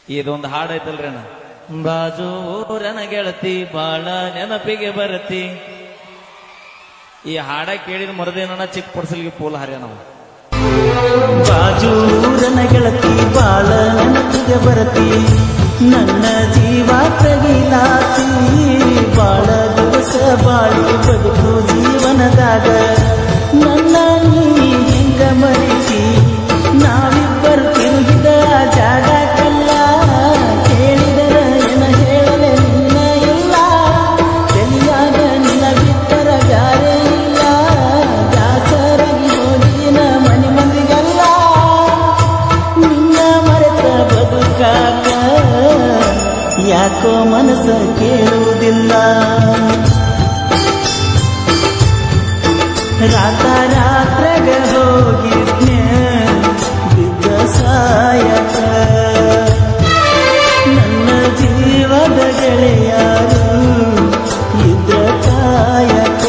ಇದೊಂದು ಹಾಡು ಐತಲ್ರಿ ಅಣ್ಣ, ಬಾಜು ಊರನ ಗೆಳತಿ ಬಾಳ ನೆನಪಿಗೆ ಬರತಿ. ಈ ಹಾಡ ಕೇಳಿದ ಮರದೇನ ಚಿಕ್ಕ ಪಡ್ಸಲ್ಗೆ ಪೋಲ್ ಹಾರ್ಯ ನಾವು. ಬಾಜೂರನ ಗೆಳತಿ ಬಾಳ ನೆನಪಿಗೆ ಬರತಿ, ನನ್ನ ಜೀವ ತಗಿಲಾತಿ. ಬಾಳ ದಿವಸ ಬಾಳಿ ಬದುಕು ಜೀವನದಾಗ ನನ್ನ ನೀ ಹಿಂಗ ಮರಿತಿ. ನಾವಿಬ್ಬರು ತಿರುಗಿದ ಜಾಗಕ್ಕೆಲ್ಲ ಕೇಳಿದರ ಏನ ಹೇಳಲೆ ನಿನ್ನ ಇಲ್ಲ. ಎಲ್ಲಿಯಾಗ ನಿನ್ನ ಬಿಟ್ಟರ ಬ್ಯಾರೆ ಇಲ್ಲ. ದಾಸರಾಗಿ ಹೋಗಿನ ಮನೆ ಮಂದಿಗೆಲ್ಲ ನಿನ್ನ ಮರೆತ ಬದುಕಾಕ ಯಾಕೋ ಮನಸ್ಸ ಕೇಳುವುದಿಲ್ಲ. ರಾತ್ರಾಗ ಹೋಗಿದ್ನೆ ಬಿದ್ದ ಸಾಯಕ, ನನ್ನ ಜೀವದ ಗೆಳೆಯಾರು ಇದ್ರ ಕಾಯಕ.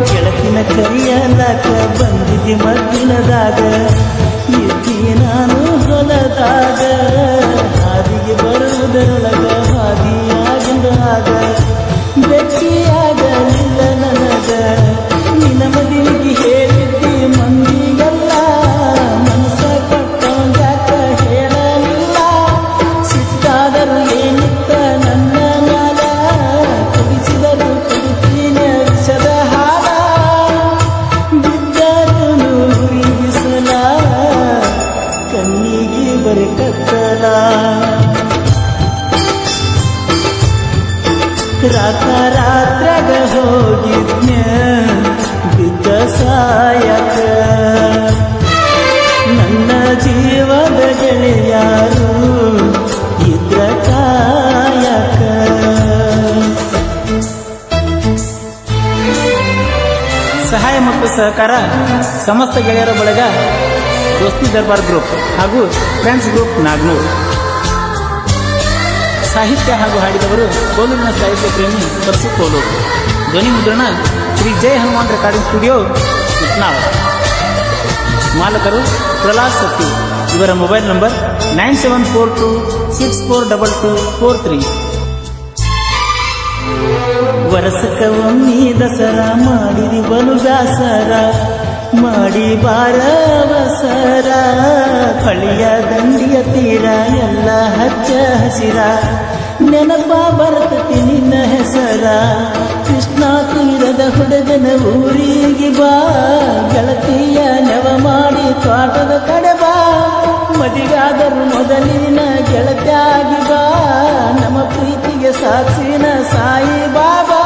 ಗೆಳತಿನ ಕರಿಯಲಾಕ ಬಂದಿದ್ದೆ ಮಗ್ಗಿನದಾಗ, ಇದ್ದಿ ನಾನು ಹೊಲದಾಗ. ಹಾದಿಗೆ ಬರುವುದರೊಳಗ ಹಾದಿಯಾಗಿಂದಾಗ ಬೆಟ್ಟಿಯಾಗಲಿಲ್ಲ ನನಗ. ನಿನ್ನ ಮದುವೆಗೆ ಹೇಳಿದ್ದಿ ಮಂದಿಗೆಲ್ಲ, ಮನಸ್ಸ ಕೊಟ್ಟಂಗಾಕ ಹೇಳಲಿಲ್ಲ. ಸಿಟ್ಟಾದರೂ ಏನಿತ್ತ ನನ್ನ ಮ್ಯಾಲ, ಕುಡಿಸಿದರು ಕುಡಿತೀನ ವಿಷದ ಹಾಲ. ಬಿದ್ದರು ನೂರಿಸಲ ಕಣ್ಣಿಗೆ ಬರಿ ಕತ್ತಲ. ರಾತ್ರಾಗ ಹೋಗಿದ್ನ ಬಿದ್ದ ಸಾಯಕ, ನನ್ನ ಜೀವದ ಗೆಳೆಯಾರು ಇದ್ರ ಕಾಯಕ. ಸಹಾಯ ಮತ್ತು ಸಹಕಾರ ಸಮಸ್ತ ಗೆಳೆಯರ ಬಳಗ, ದೋಸ್ತಿ ದರ್ಬಾರ್ ಗ್ರೂಪ್ ಹಾಗೂ ಫ್ರೆಂಡ್ಸ್ ಗ್ರೂಪ್ ನಾಗ್ನೂರ್. ಸಾಹಿತ್ಯ ಹಾಗೂ ಹಾಡಿದವರು ಕೋಲೂರಿನ ಸಾಹಿತ್ಯ ಪ್ರೇಮಿ ಪರಸು ಕೋಲೂರು. ಧ್ವನಿ ಮುದ್ರಣ ಶ್ರೀ ಜಯ ಹನುಮಾನ್ ರೆಕಾರ್ಡಿಂಗ್ ಸ್ಟುಡಿಯೋ ಉತ್ನಾಳ್. ಮಾಲಕರು ಪ್ರಹ್ಲಾದ್ ಸತ್ತಿ. ಇವರ ಮೊಬೈಲ್ ನಂಬರ್ 9742642243. ವರ್ಷಕ್ಕ ಒಮ್ಮೆ ದಸರಾ ಮಾಡಿದಿ ಬಲು ದಾಸರ, ಮಾಡಿ ಬಾರವಸರ. ಹಳಿಯ ದಂಡಿಯ ತೀರ ಎಲ್ಲ ಹಚ್ಚ ಹಸಿರ, ನೆನಪ ಬರ್ತತಿ ನಿನ್ನ ಹೆಸರ. ಕೃಷ್ಣ ತೀರದ ಹುಡುಗನ ಊರಿಗೆ ಬಾ, ಗೆಳತಿಯ ನೆವ ಮಾಡಿ ತೋಟದ ಕಡೆ ಬಾ. ಮದಿಗಾದರೂ ಮೊದಲಿನ ಗೆಳತಿಯಾಗಿ ಬಾ, ನಮ್ಮ ಪ್ರೀತಿಗೆ ಸಾಕ್ಷಿನ ಸಾಯಿ ಬಾಬಾ.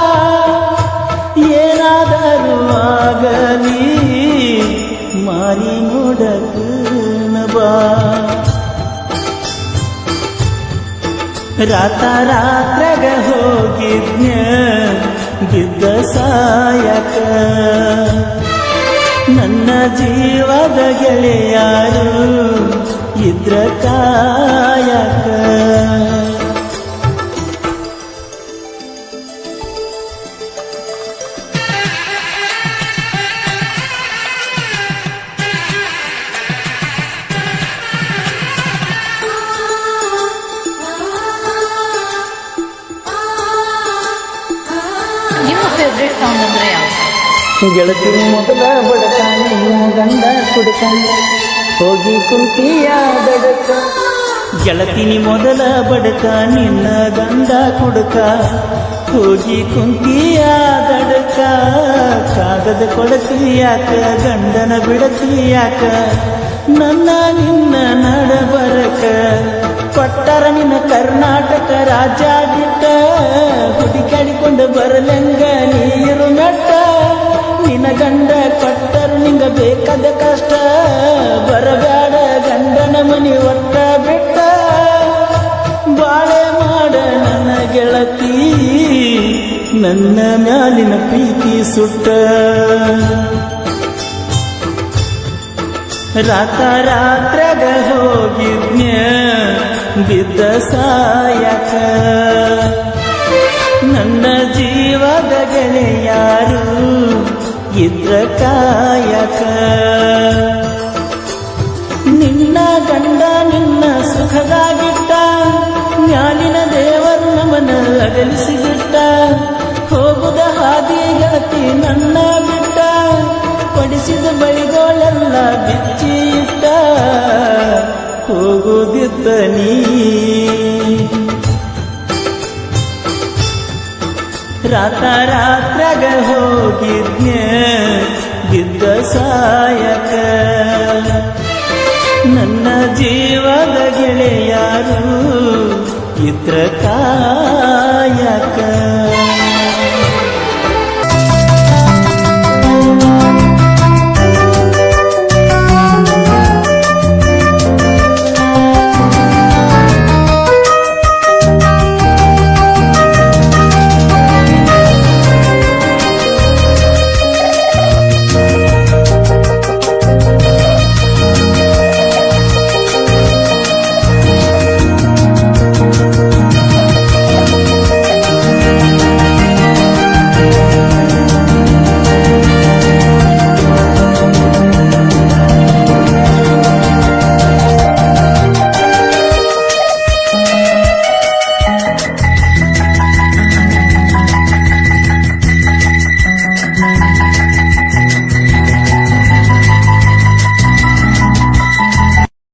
ಏನಾದರೂ ಆಗಲಿ ಮಾರಿ ನೋಡಕ ಬಾ. ರಾತ್ರಾಗ ಹೋಗಿದ್ನ ಬಿದ್ದ ಸಾಯಕ, ನನ್ನ ಜೀವದ ಗೆಳೆಯಾರು ಇದ್ರ ಕಾಯಕ. ನಿಮ್ಮ ಫೇವ್ರೆಟ್ ಸಾಂಗ್ ಅಂದ್ರೆ ಯಾವುದು? ಗೆಳತಿ ಮೊದಲ ಬಡಕ ನಿನ್ನ ಗಂಡ ಕುಡಕ, ಹೋಗಿ ಕುಂತಿಯ ದಡಕ. ಗೆಳತಿನಿ ಮೊದಲ ಬಡಕ ನಿನ್ನ ಗಂಡ ಕುಡಕ, ಹೋಗಿ ಕುಂತಿಯ ದಡಕ. ಕಾಗದ ಕೊಡತಿಯಾಕ ಗಂಡನ ಬಿಡತಿಯಾಕ, ನನ್ನ ನಿನ್ನ ನಡಬರಕ. ಕೊಟ್ಟರ ನಿನ್ನ ಕರ್ನಾಟಕ ರಾಜ್ಯ ಬಿಟ್ಟ, ಹುಡುಕಾಡಿಕೊಂಡು ಬರಲಂಗ ನೀರು ಮೆಟ್ಟ. ನಿನ್ನ ಗಂಡ ಕೊಟ್ಟರು ನಿಂಗ ಬೇಕಾದ ಕಷ್ಟ, ಬರಬೇಡ ಗಂಡನ ಮನೆ ನನ್ನ ಮ್ಯಾಲಿನ ಪ್ರೀತಿ ಸುಟ್ಟ ರಾತ್ರಾಗ ಹೋಗಿದ್ನ್ಯ ಬಿದ್ದ ಸಾಯಕ ನನ್ನ ಜೀವದ ಗೆಳೆಯಾರು ಇದ್ರ ಕಾಯಕ ನಿನ್ನ ಗಂಡ ನಿನ್ನ ಸುಖದಾಗಿಟ್ಟ ಮ್ಯಾಲಿನ ದೇವರು ನಮ್ಮನ ಅಗಲಿಸಿಬಿಟ್ಟ ಹೋಗುದ ಹಾದಿ ಗೆಳತಿ ನನ್ನ ಬಿಟ್ಟ ಪಡಿಸಿದ ಬಳಿಗೋಳೆಲ್ಲ ಬಿಚ್ಚಿ ಇಟ್ಟ ಹೋಗುದಿದ್ದ ನೀ ರಾತ್ರಾಗ ಹೋಗಿದ್ನ್ಯ ಬಿದ್ದ ಸಾಯಕ ನನ್ನ ಜೀವದ ಗೆಳೆಯಾರು ಇದ್ರ ಕಾಯಕ